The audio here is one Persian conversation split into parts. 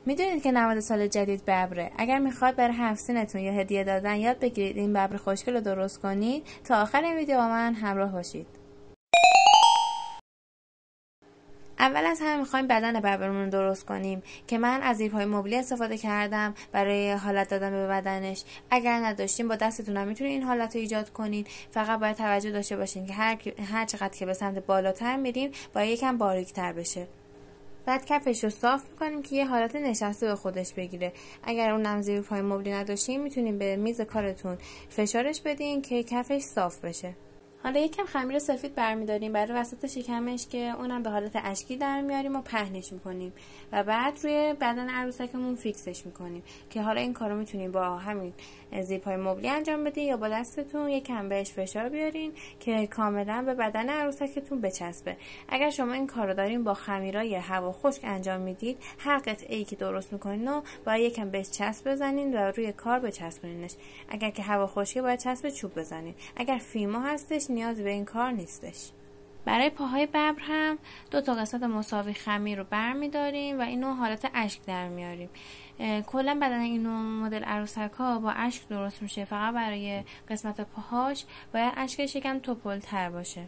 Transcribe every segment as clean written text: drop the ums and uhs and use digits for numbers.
میدونید که 90 سال جدید ببره. اگر میخواد برای هفسینتون یا هدیه دادن یاد بگیرید این ببر خوشگل رو درست کنید، تا آخر این ویدیو با من همراه باشید. اول از همه میخوایم بدن ببرمون رو درست کنیم که من از زیرهای مبلی استفاده کردم برای حالت دادن به بدنش. اگر نداشتیم با دستتون هم میتونید این حالت رو ایجاد کنید. فقط باید توجه داشته باشین که هر چقدر که به سمت بالاتر میریم باید یکم باریکتر بشه. بعد کفش رو صاف میکنیم که یه حالت نشسته به خودش بگیره. اگر اونم زیر پای مبلی نداشتین میتونیم به میز کارتون فشارش بدین که کفش صاف بشه. حالا یکم خمیر سفید برمیداریم برای وسط شکمش که اونم به حالت اشکی در میاریم و پهنش میکنیم و بعد روی بدن عروسکمون فیکسش میکنیم که حالا این کارو میتونیم با همین زیرپای مبلی انجام بدین یا با دستتون یکم بهش فشار بیارین که کاملا به بدن عروسکتون بچسبه. اگر شما این کارو دارین با خمیرای هوا خشک انجام میدید، هر قطعه‌ای که درست میکنین رو باید یکم بهش چسب بزنین و روی کار بچسبونینش. اگر که هوا خشکه باید چسب چوب بزنین. اگر فیما هستش نیازی به این کار نیستش. برای پاهای ببر هم 2 تا قسمت مساوی خمیر رو برمیداریم و اینو حالت اشک در میاریم. کلا بدن این مدل عروسک ها با اشک درست میشه، فقط برای قسمت پاهاش باید اشکش یکم توپل‌تر باشه.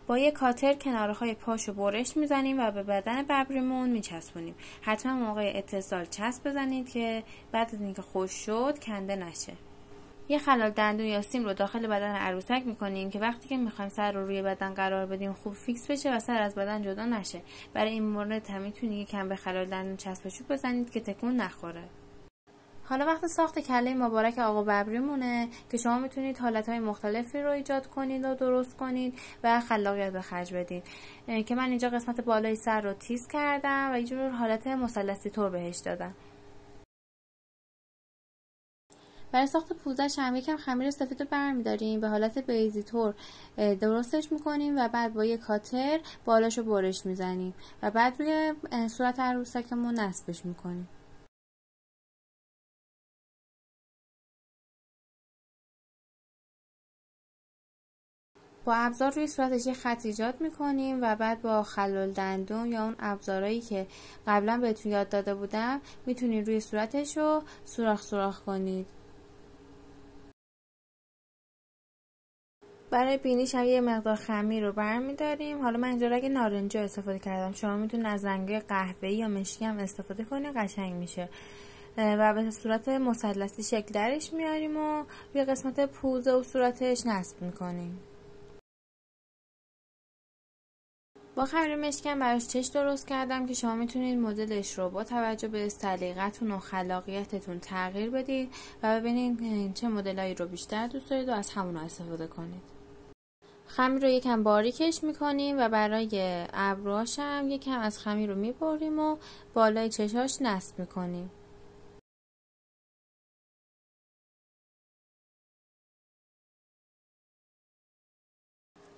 با یه کاتر کنارهای پاشو برش میزنیم و به بدن ببریمون میچسبونیم. حتما موقع اتصال چسب بزنید که بعد از اینکه خوش شد کنده نشه. یه خلال دندون یا سیم رو داخل بدن عروسک میکنیم که وقتی که میخوایم سر رو روی بدن قرار بدیم خوب فیکس بشه و سر از بدن جدا نشه. برای این مورد هم میتونید یکم به خلال دندون چسب چوب بزنید که تکون نخوره. حالا وقت ساخت کله مبارک آقا ببریمونه که شما میتونید حالتهای مختلفی رو ایجاد کنید و درست کنید و خلاقیت به خرج بدید که من اینجا قسمت بالای سر رو تیز کردم و یه جور حالت مثلثی طور بهش دادم. برای ساخت پوزش هم یکم خمیر سفید رو برمیداریم به حالت بیضی طور درستش میکنیم و بعد با یک کاتر بالاشو برش میزنیم و بعد روی صورت عروسکمون نصبش میکنیم. با ابزار روی صورتش یه خط ایجاد میکنیم و بعد با خلال دندون یا اون ابزارهایی که قبلا بهتون یاد داده بودم میتونید روی صورتش رو سوراخ کنید. برای بینیش هم یه مقدار خمیر رو برمیداریم. حالا من اینجا رنگ نارنجی استفاده کردم، شما میتونید از رنگ قهوه‌ای یا مشکی هم استفاده کنید، قشنگ میشه. و به صورت مثلثی شکل درش میاریم و روی قسمت پوزه و صورتش نصب میکنیم. با خمیر مشکی هم براش چشم درست کردم که شما میتونید مدلش رو با توجه به سلیقتون و خلاقیتتون تغییر بدید و ببینید چه مدلایی رو بیشتر دوست دارید و از همون استفاده کنید. خمیر رو یکم باریکش میکنیم و برای ابروهاش هم یکم از خمیر رو میبریم و بالای چشاش نصب میکنیم.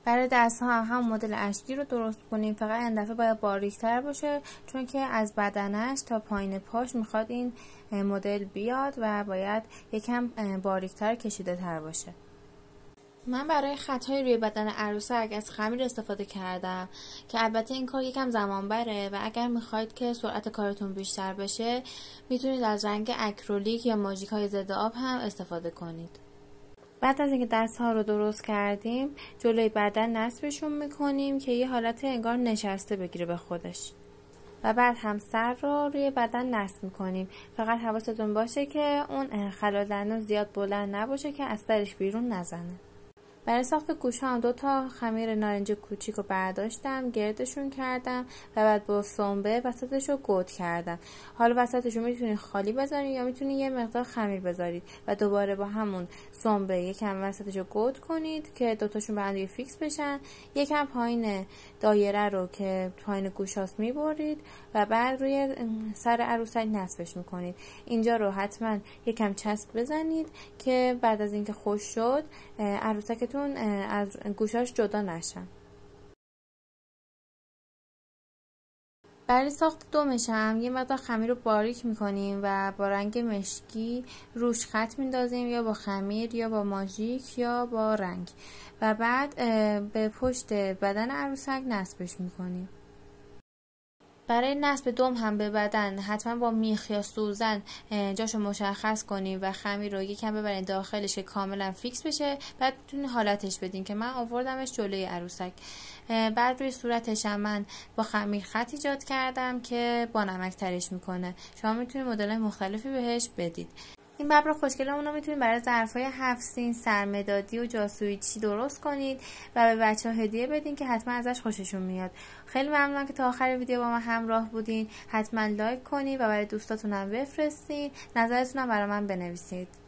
برای دست ها هم مدل اشکی رو درست کنیم، فقط این دفعه باید باریکتر باشه چون که از بدنش تا پایین پاش میخواد این مدل بیاد و باید یکم باریکتر کشیده تر باشه. من برای خطهای روی بدن عروسک از خمیر استفاده کردم که البته این کار یکم زمان بره و اگر میخواید که سرعت کارتون بیشتر بشه میتونید از رنگ اکریلیک یا ماژیک های ضد آب هم استفاده کنید. بعد از اینکه دست ها رو درست کردیم جلوی بدن نصبشون میکنیم که یه حالت انگار نشسته بگیره به خودش و بعد هم سر رو روی بدن نصب میکنیم. فقط حواستون باشه که اون خلال دندون زیاد بلند نباشه که از سرش بیرون نزنه. برای ساخت گوش هم 2 تا خمیر نارنجی کوچیک رو برداشتم، گردشون کردم و بعد با سنبه وسطش رو گود کردم. حالا وسطش رو میتونید خالی بذارید یا میتونید یه مقدار خمیر بذارید و دوباره با همون سنبه یکم وسطش رو گود کنید که 2 تاشون به هم دیگه فیکس بشن. یکم پایین دایره رو که پایین گوشاست میبرید و بعد روی سر عروسک نصبش میکنید. اینجا رو حتما یکم چسب بزنید که بعد از اینکه خوش شد عروسک از گوشاش جدا نشن. برای ساخت دومش هم یه مقدار خمیر رو باریک میکنیم و با رنگ مشکی روش خط میندازیم یا با خمیر یا با ماژیک یا با رنگ و بعد به پشت بدن عروسک نصبش میکنیم. برای نصب دم هم به بدن حتما با میخ یا سوزن جاشو مشخص کنیم و خمیر رو یکم ببرین داخلش که کاملا فیکس بشه. بعد میتونین حالتش بدین که من آوردمش جلوی عروسک. بعد روی صورتش هم من با خمیر خط ایجاد کردم که با نمک ترش میکنه. شما میتونید مدل مختلفی بهش بدید. این ببر خوشگلمون رو میتونید برای ظرفای 7 سین، سرمدادی و جاسویچی درست کنید و به بچه‌ها هدیه بدین که حتما ازش خوششون میاد. خیلی ممنونم که تا آخر ویدیو با من همراه بودین. حتما لایک کنید و برای دوستاتون هم بفرستین. نظرتون هم برای من بنویسید.